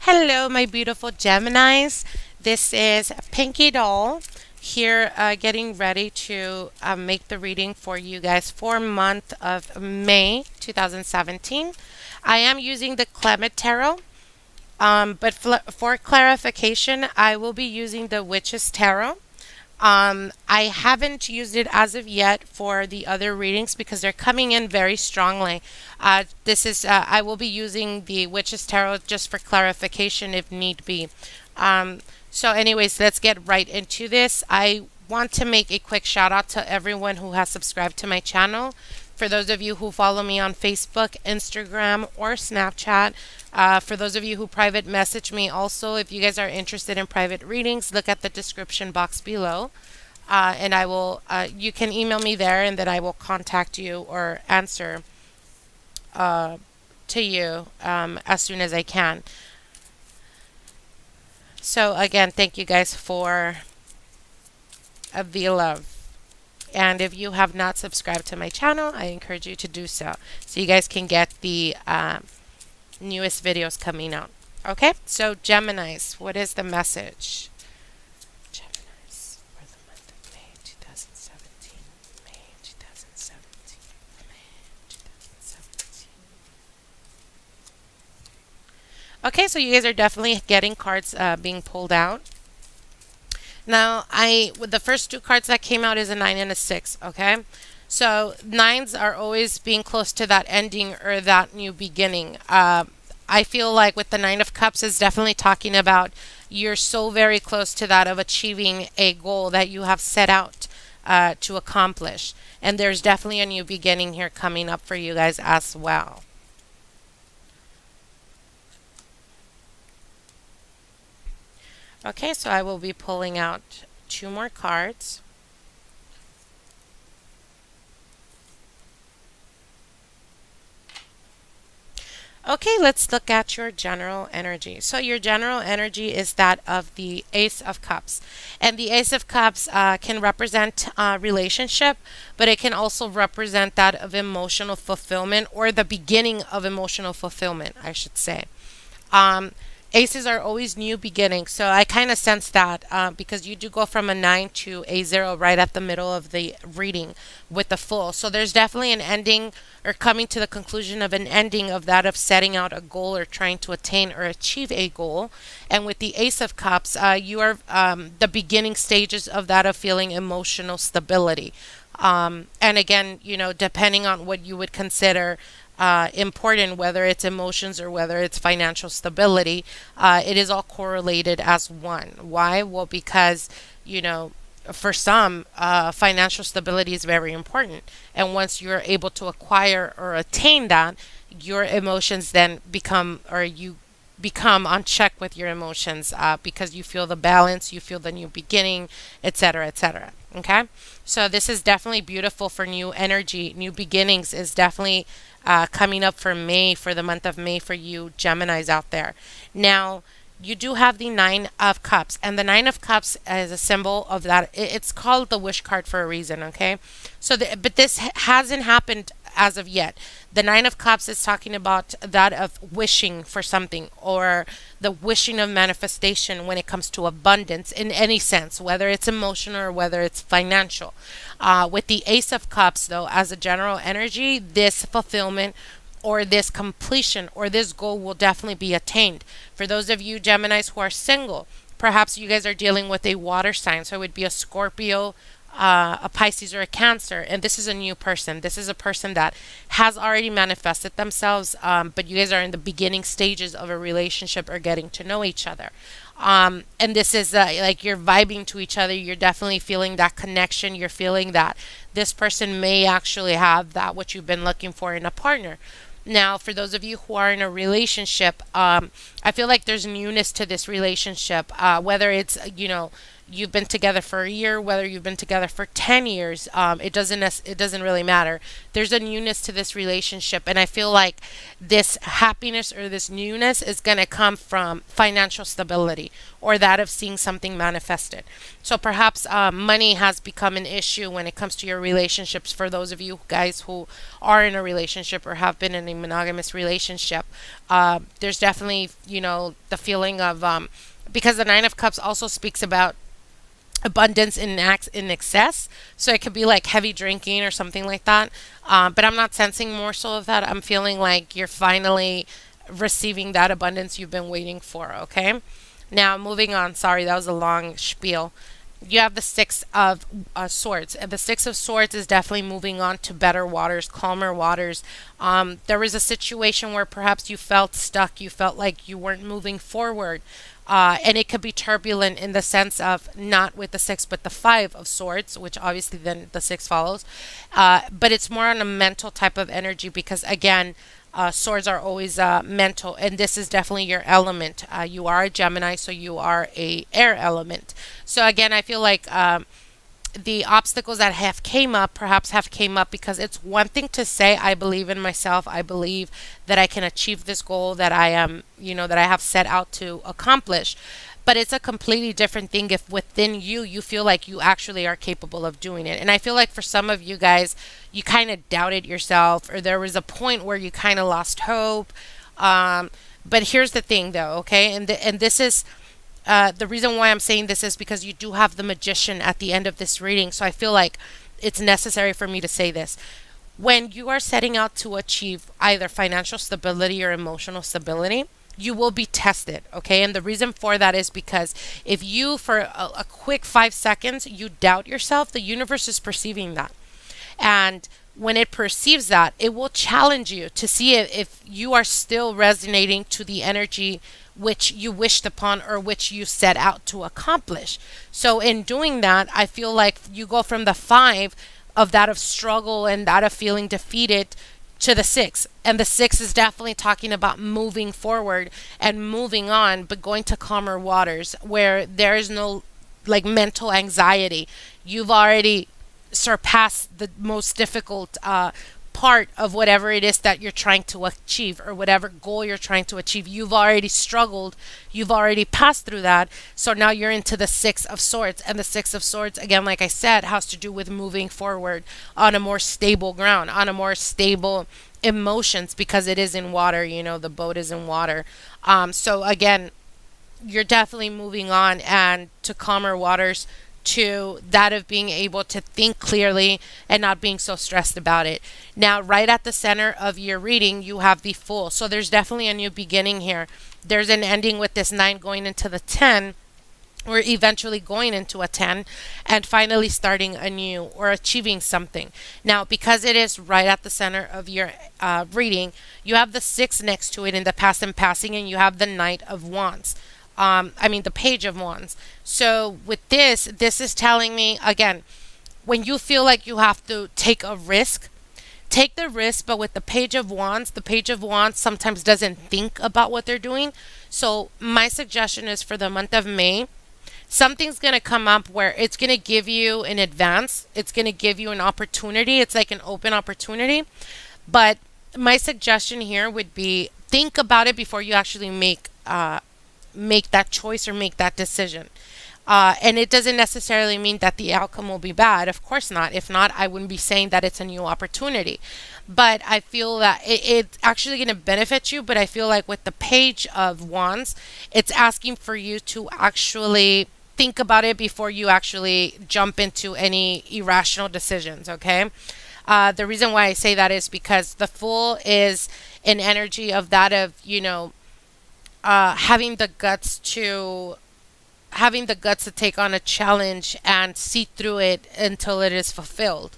Hello, my beautiful Geminis. This is Pinky Doll here, getting ready to make the reading for you guys for month of May 2017. I am using the Clement Tarot, but for clarification, I will be using the Witch's Tarot. I haven't used it as of yet for the other readings because they're coming in very strongly. I will be using the Witch's Tarot just for clarification if need be. Anyways, let's get right into this. I want to make a quick shout out to everyone who has subscribed to my channel. For those of you who follow me on Facebook, Instagram, or Snapchat, for those of you who private message me also, if you guys are interested in private readings, look at the description box below. And I will, you can email me there and then I will contact you or answer to you as soon as I can. So again, thank you guys for the love. And if you have not subscribed to my channel, I encourage you to do so you guys can get the newest videos coming out. Okay, so Geminis, what is the message? Geminis for the month of May 2017. May 2017. May 2017. Okay, so you guys are definitely getting cards being pulled out. Now, with the first two cards that came out is a 9 and a 6, okay? So, nines are always being close to that ending or that new beginning. I feel like with the Nine of Cups is definitely talking about you're so very close to that of achieving a goal that you have set out to accomplish. And there's definitely a new beginning here coming up for you guys as well. Okay, so I will be pulling out two more cards. Okay, let's look at your general energy. So your general energy is that of the Ace of Cups. And the Ace of Cups can represent relationship, but it can also represent that of emotional fulfillment or the beginning of emotional fulfillment, I should say. Aces are always new beginnings, so I kind of sense that because you do go from a 9 to a 0 right at the middle of the reading with the full. So there's definitely an ending or coming to the conclusion of an ending of that of setting out a goal or trying to attain or achieve a goal. And with the Ace of Cups, you are the beginning stages of that of feeling emotional stability. And again, depending on what you would consider important, whether it's emotions or whether it's financial stability, it is all correlated as one. Why? Well, because, for some, financial stability is very important. And once you're able to acquire or attain that, your emotions then become, or you become on check with your emotions because you feel the balance, you feel the new beginning, etc., etc. Okay, so this is definitely beautiful for new energy. New beginnings is definitely coming up for May, for the month of May for you Geminis out there. Now, you do have the Nine of Cups, and the Nine of Cups is a symbol of that. It's called the wish card for a reason, okay? So, but this hasn't happened as of yet. The Nine of Cups is talking about that of wishing for something or the wishing of manifestation when it comes to abundance in any sense, whether it's emotional or whether it's financial. With the Ace of Cups, though, as a general energy, this fulfillment or this completion or this goal will definitely be attained. For those of you Geminis who are single, perhaps you guys are dealing with a water sign, so it would be a Scorpio, a Pisces, or a Cancer, and this is a new person. This is a person that has already manifested themselves, but you guys are in the beginning stages of a relationship or getting to know each other. And this is like you're vibing to each other. You're definitely feeling that connection. You're feeling that this person may actually have that what you've been looking for in a partner. Now, for those of you who are in a relationship, I feel like there's newness to this relationship, whether it's, you've been together for a year, whether you've been together for 10 years, it doesn't really matter. There's a newness to this relationship, and I feel like this happiness or this newness is going to come from financial stability or that of seeing something manifested. So perhaps money has become an issue when it comes to your relationships for those of you guys who are in a relationship or have been in a monogamous relationship. There's definitely, the feeling of, because the Nine of Cups also speaks about abundance in excess, so it could be like heavy drinking or something like that, but I'm not sensing more so of that. I'm feeling like you're finally receiving that abundance you've been waiting for. Okay, now moving on. Sorry, that was a long spiel. You have the Six of Swords, and the Six of Swords is definitely moving on to better waters, calmer waters. There was a situation where perhaps you felt stuck, you felt like you weren't moving forward, and it could be turbulent in the sense of not with the Six, but the Five of Swords, which obviously then the Six follows. But it's more on a mental type of energy because, again, swords are always mental, and this is definitely your element. You are a Gemini, so you are a air element. So again, I feel like the obstacles that have came up perhaps have came up because it's one thing to say, I believe in myself, I believe that I can achieve this goal that I am, that I have set out to accomplish. But it's a completely different thing if within you feel like you actually are capable of doing it. And I feel like for some of you guys, you kind of doubted yourself, or there was a point where you kind of lost hope. But here's the thing, though, okay? And this is the reason why I'm saying this is because you do have the Magician at the end of this reading. So I feel like it's necessary for me to say this. When you are setting out to achieve either financial stability or emotional stability, you will be tested, okay? And the reason for that is because if you, for a quick 5 seconds, you doubt yourself, the universe is perceiving that. And when it perceives that, it will challenge you to see if you are still resonating to the energy which you wished upon or which you set out to accomplish. So in doing that, I feel like you go from the 5 of that of struggle and that of feeling defeated to the 6. And the 6 is definitely talking about moving forward and moving on, but going to calmer waters where there is no like mental anxiety. You've already surpassed the most difficult part of whatever it is that you're trying to achieve or whatever goal you're trying to achieve. You've already struggled. You've already passed through that. So now you're into the Six of Swords. And the Six of Swords, again, like I said, has to do with moving forward on a more stable ground, on a more stable emotions because it is in water, the boat is in water. So again, you're definitely moving on and to calmer waters, to that of being able to think clearly and not being so stressed about it. Now, right at the center of your reading, you have the Fool. So there's definitely a new beginning here. There's an ending with this 9 going into the 10. Or eventually going into a 10 and finally starting anew or achieving something. Now, because it is right at the center of your reading, you have the 6 next to it in the past and passing, and you have the Knight of Wands. The Page of Wands. So with this is telling me, again, when you feel like you have to take a risk, take the risk, but with the Page of Wands sometimes doesn't think about what they're doing. So my suggestion is for the month of May, something's going to come up where it's going to give you an advance. It's going to give you an opportunity. It's like an open opportunity. But my suggestion here would be think about it before you actually make that choice or make that decision. And it doesn't necessarily mean that the outcome will be bad. Of course not. If not, I wouldn't be saying that it's a new opportunity. But I feel that it's actually going to benefit you. But I feel like with the Page of Wands, it's asking for you to actually think about it before you actually jump into any irrational decisions, okay? The reason why I say that is because the Fool is an energy of that of, having the guts to take on a challenge and see through it until it is fulfilled.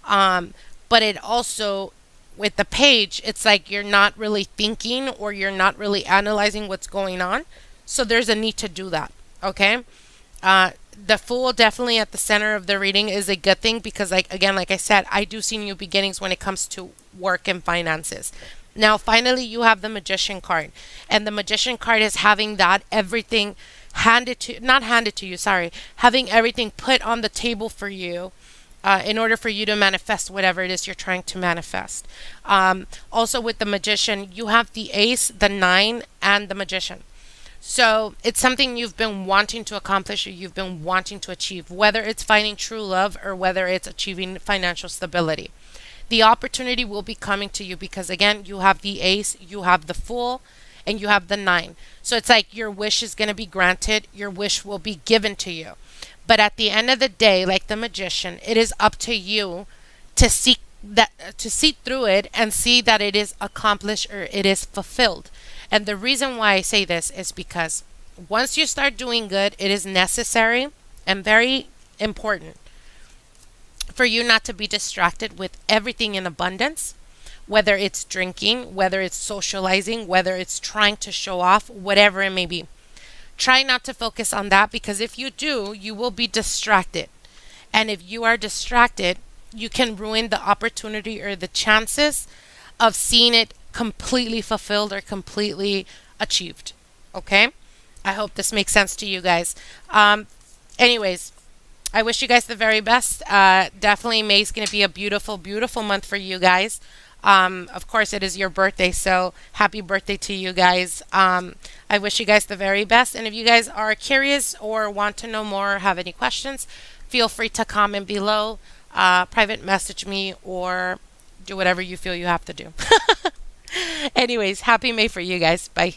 But it also, with the Page, it's like you're not really thinking or you're not really analyzing what's going on. So there's a need to do that. Okay. The Fool definitely at the center of the reading is a good thing because, like I said, I do see new beginnings when it comes to work and finances. Now, finally, you have the Magician card. And the Magician card is having that everything handed to, not handed to you, sorry, having everything put on the table for you in order for you to manifest whatever it is you're trying to manifest. Also, with the magician, you have the ace, the nine, and the magician. So it's something you've been wanting to accomplish or you've been wanting to achieve, whether it's finding true love or whether it's achieving financial stability. The opportunity will be coming to you because, again, you have the ace, you have the fool, and you have the nine. So it's like your wish is going to be granted, your wish will be given to you. But at the end of the day, like the magician, it is up to you to seek that, to see through it and see that it is accomplished or it is fulfilled. And the reason why I say this is because once you start doing good, it is necessary and very important for you not to be distracted with everything in abundance, whether it's drinking, whether it's socializing, whether it's trying to show off, whatever it may be. Try not to focus on that because if you do, you will be distracted. And if you are distracted, you can ruin the opportunity or the chances of seeing it completely fulfilled or completely achieved. Okay? I hope this makes sense to you guys. Anyways, I wish you guys the very best. Definitely May's going to be a beautiful, beautiful month for you guys. Of course, it is your birthday, so happy birthday to you guys. I wish you guys the very best. And if you guys are curious or want to know more or have any questions, feel free to comment below, private message me, or do whatever you feel you have to do. Anyways, happy May for you guys. Bye.